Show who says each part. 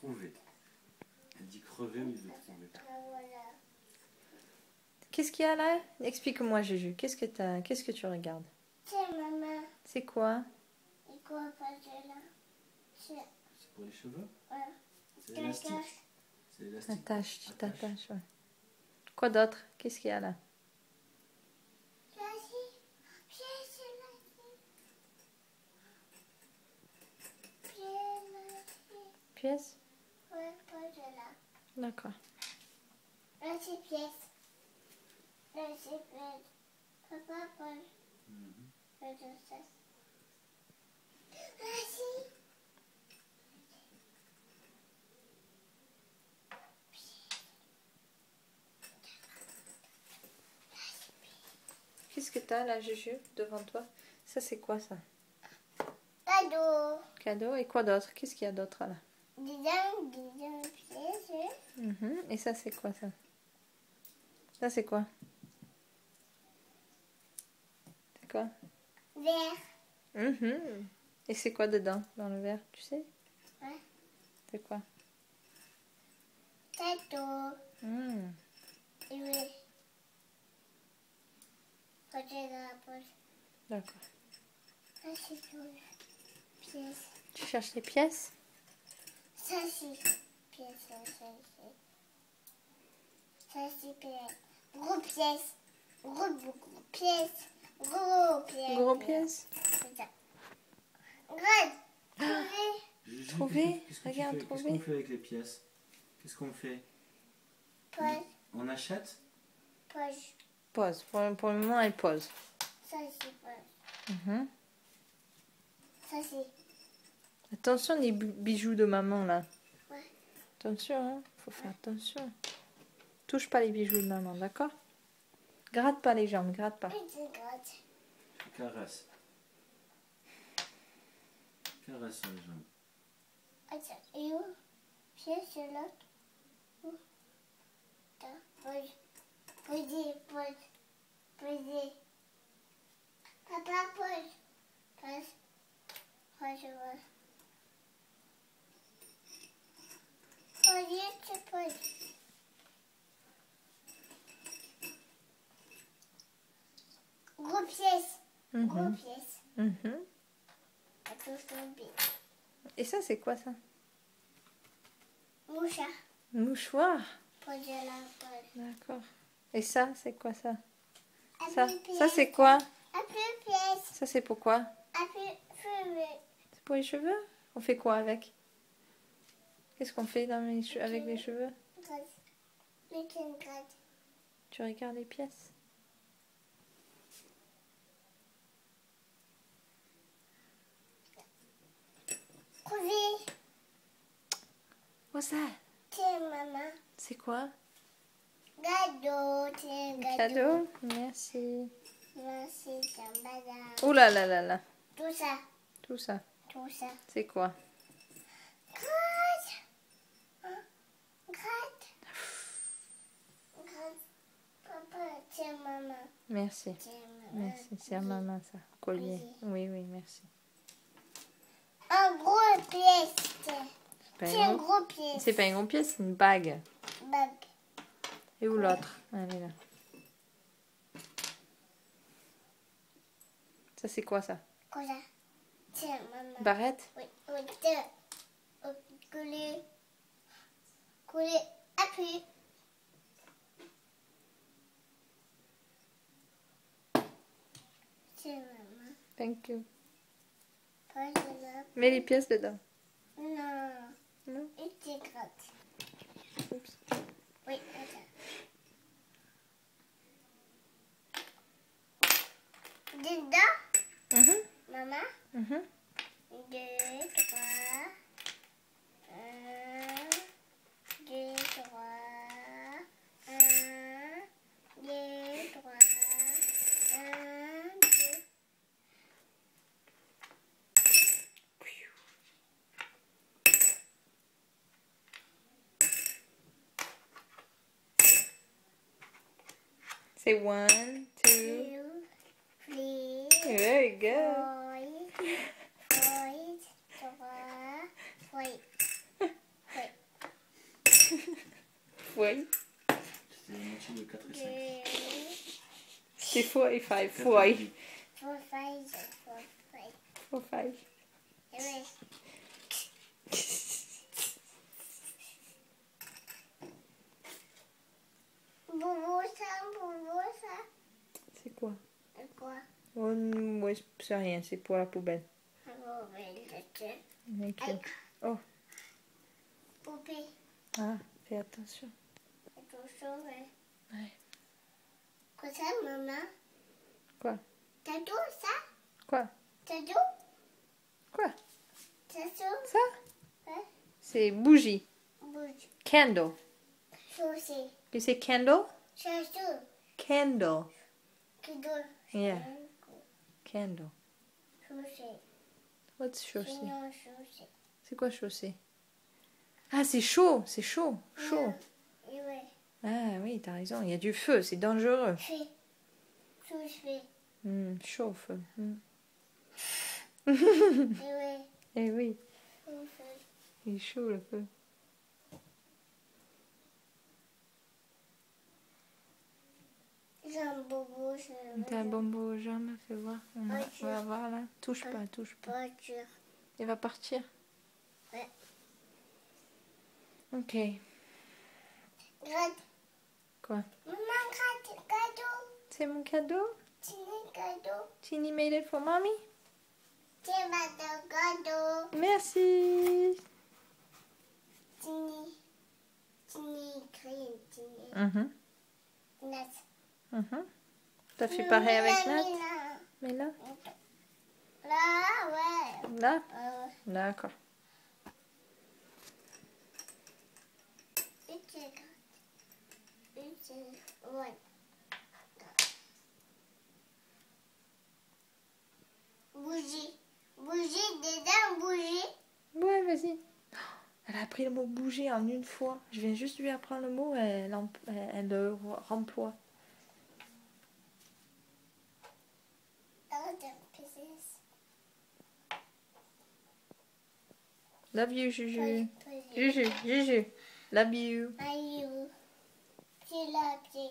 Speaker 1: trouver. Elle dit crever au lieu de trouver.
Speaker 2: Qu'est-ce qu'il y a là? Explique-moi, Juju. Qu'est-ce que tu regardes?
Speaker 3: C'est maman.
Speaker 2: C'est quoi?
Speaker 3: Et quoi pas de là? C'est
Speaker 1: C'est pour les cheveux?
Speaker 3: ouais.
Speaker 1: C'est élastique. C'est élastique.
Speaker 2: Attache, tu t'attaches, ouais. Quoi d'autre? Qu'est-ce qu'il y a là? Pièce?
Speaker 3: Ouais, pas de là.
Speaker 2: D'accord.
Speaker 3: Là, c'est pièce. Là, c'est pièce. Papa, Paul. Là, c'est ça. Là, c'est...
Speaker 2: Qu'est-ce que t'as là, Juju, devant toi? Ça, c'est quoi ça?
Speaker 3: Cadeau.
Speaker 2: Cadeau. Et quoi d'autre? Qu'est-ce qu'il y a d'autre là?
Speaker 3: Des pièces.
Speaker 2: Et ça, c'est quoi ça? Ça, c'est quoi? C'est quoi?
Speaker 3: Vert.
Speaker 2: Et c'est quoi dedans, dans le verre, tu sais?
Speaker 3: Ouais.
Speaker 2: C'est quoi?
Speaker 3: Cadeau. Et oui. Côté de la poche.
Speaker 2: D'accord.
Speaker 3: Ça, c'est tout. Pièce.
Speaker 2: Tu cherches les pièces?
Speaker 3: Ça, c'est pièce. Ça, c'est pièce. Gros pièce. Gros pièce. Gros pièce.
Speaker 2: Gros pièces?
Speaker 3: C'est ça. Regarde.
Speaker 2: Trouver.
Speaker 1: Qu'est-ce que tu
Speaker 2: Regarde,
Speaker 1: fais? Qu'est-ce
Speaker 2: trouver.
Speaker 1: qu'on fait avec les pièces? Qu'est-ce qu'on fait?
Speaker 3: Poche.
Speaker 1: On achète?
Speaker 3: Poche.
Speaker 2: Pause. Pour le moment, elle pose.
Speaker 3: Ça, c'est poche. Ça, c'est...
Speaker 2: Attention les bijoux de maman là.
Speaker 3: Ouais.
Speaker 2: Attention, hein. Faut faire attention. Touche pas les bijoux de maman, d'accord? Gratte pas les jambes, gratte pas.
Speaker 3: Une gratte.
Speaker 1: Caresse. Caresse sur les jambes.
Speaker 3: Attends, et où? Pièce, c'est l'autre. Où? Attends, pose. Posez. Papa, pose. Pose. Je vois. Posez, tu poses. Gros pièce. Gros pièce. Attends, tomber.
Speaker 2: Et ça, c'est quoi ça?
Speaker 3: Mouchard.
Speaker 2: Mouchoir.
Speaker 3: Posez la pose.
Speaker 2: D'accord. Et ça, c'est quoi ça?
Speaker 3: Un
Speaker 2: Ça,
Speaker 3: peu
Speaker 2: ça
Speaker 3: pièce.
Speaker 2: c'est quoi?
Speaker 3: Un peu pièce.
Speaker 2: Ça, c'est pourquoi?
Speaker 3: Un peu fumé.
Speaker 2: C'est pour les cheveux? On fait quoi avec? Qu'est-ce qu'on fait avec les cheveux?
Speaker 3: Gratte. Mais qu'une gratte.
Speaker 2: Tu regardes les pièces?
Speaker 3: Couver.
Speaker 2: What's that?
Speaker 3: Tiens, maman.
Speaker 2: C'est quoi?
Speaker 3: Cadeau. Tiens,
Speaker 2: Cadeau? Merci.
Speaker 3: Merci, c'est un bazar.
Speaker 2: Oh là là là là.
Speaker 3: Tout ça.
Speaker 2: Tout ça.
Speaker 3: Tout ça.
Speaker 2: C'est quoi?
Speaker 3: Gratte. Gratte. Gratte. Papa, tiens, maman.
Speaker 2: Merci.
Speaker 3: Tiens, maman.
Speaker 2: Merci. C'est à maman ça. Collier. Oui, oui, merci.
Speaker 3: Un gros pièce.
Speaker 2: Pas
Speaker 3: Tiens,
Speaker 2: un
Speaker 3: un
Speaker 2: gros-
Speaker 3: gros pièce.
Speaker 2: C'est pas une grande pièce, c'est une bague.
Speaker 3: Bague.
Speaker 2: Et où l'autre? Elle est là. Ça, c'est quoi ça?
Speaker 3: Quoi ça? Tiens, maman.
Speaker 2: Barrette?
Speaker 3: Oui, oui, tiens. Coller. Coller. Appuie. Tiens, maman.
Speaker 2: Thank you.
Speaker 3: Pas de là.
Speaker 2: Mets les pièces dedans.
Speaker 3: Non.
Speaker 2: Non?
Speaker 3: Et tu grattes.
Speaker 2: Oups.
Speaker 3: Oui, attends. Dedans, maman. 2, 3. 1, 2, 3. 1, 2, 3. 1, 2.
Speaker 2: Say 1, 2.
Speaker 3: 2, 3.
Speaker 2: Very good.
Speaker 3: 4, 5, 3, 5.
Speaker 2: Oui.
Speaker 1: C'était la moitié de 4 et 5.
Speaker 2: C'est 4 et 5.
Speaker 1: 4
Speaker 2: 4.
Speaker 1: et demi.
Speaker 3: 4, 5, 4, 5.
Speaker 2: 4, 5.
Speaker 3: Oui. Boubou ça.
Speaker 2: C'est quoi?
Speaker 3: C'est quoi?
Speaker 2: Oh, ouais, c'est rien, c'est pour la poubelle. Ok. Oh,
Speaker 3: Poupée.
Speaker 2: ah, fais attention.
Speaker 3: Attention, ouais.
Speaker 2: Ouais.
Speaker 3: Quoi ça, maman?
Speaker 2: Quoi?
Speaker 3: T'as tout ça?
Speaker 2: Quoi?
Speaker 3: T'as tout?
Speaker 2: Quoi?
Speaker 3: T'as tout?
Speaker 2: Ça?
Speaker 3: Ouais.
Speaker 2: C'est bougie.
Speaker 3: Bouge.
Speaker 2: Candle.
Speaker 3: Chaussée.
Speaker 2: You say candle?
Speaker 3: Chaussée.
Speaker 2: Candle.
Speaker 3: Cadeau.
Speaker 2: Yeah. Candle.
Speaker 3: Chaussée.
Speaker 2: What's chaussée?
Speaker 3: Sinon, chaussée.
Speaker 2: C'est quoi chaussée? Ah, c'est chaud, c'est chaud, chaud.
Speaker 3: Et ouais.
Speaker 2: Ah oui, t'as raison, il y a du feu, c'est dangereux.
Speaker 3: Fait. Chaussée.
Speaker 2: Chaud au feu.
Speaker 3: Et ouais.
Speaker 2: Eh oui,
Speaker 3: Chaussée.
Speaker 2: il est chaud le feu.
Speaker 3: J'ai un bobo,
Speaker 2: T'as un bonbon aux jambes, fais voir. On va voir là. Touche pas, touche pas.
Speaker 3: voiture.
Speaker 2: Il va partir?
Speaker 3: Ouais.
Speaker 2: Ok.
Speaker 3: Gratte.
Speaker 2: Quoi?
Speaker 3: Maman, gratte, cadeau.
Speaker 2: C'est mon cadeau?
Speaker 3: Tini, cadeau.
Speaker 2: Tini made it for mommy?
Speaker 3: C'est ma cadeau.
Speaker 2: Merci.
Speaker 3: Tini. Tini, green, tini. Nat.
Speaker 2: T'as fait pareil avec Nat?
Speaker 3: Nat.
Speaker 2: Mais là?
Speaker 3: Là, ouais.
Speaker 2: Là? D'accord.
Speaker 3: Ouais. Bougie. Bougie, dedans, bougie.
Speaker 2: Ouais, vas-y. Elle a appris le mot bouger en une fois. Je viens juste lui apprendre le mot et elle le remploie. Love you, Juju. Juju, Juju. Love you.
Speaker 3: Aïe, c'est la pied.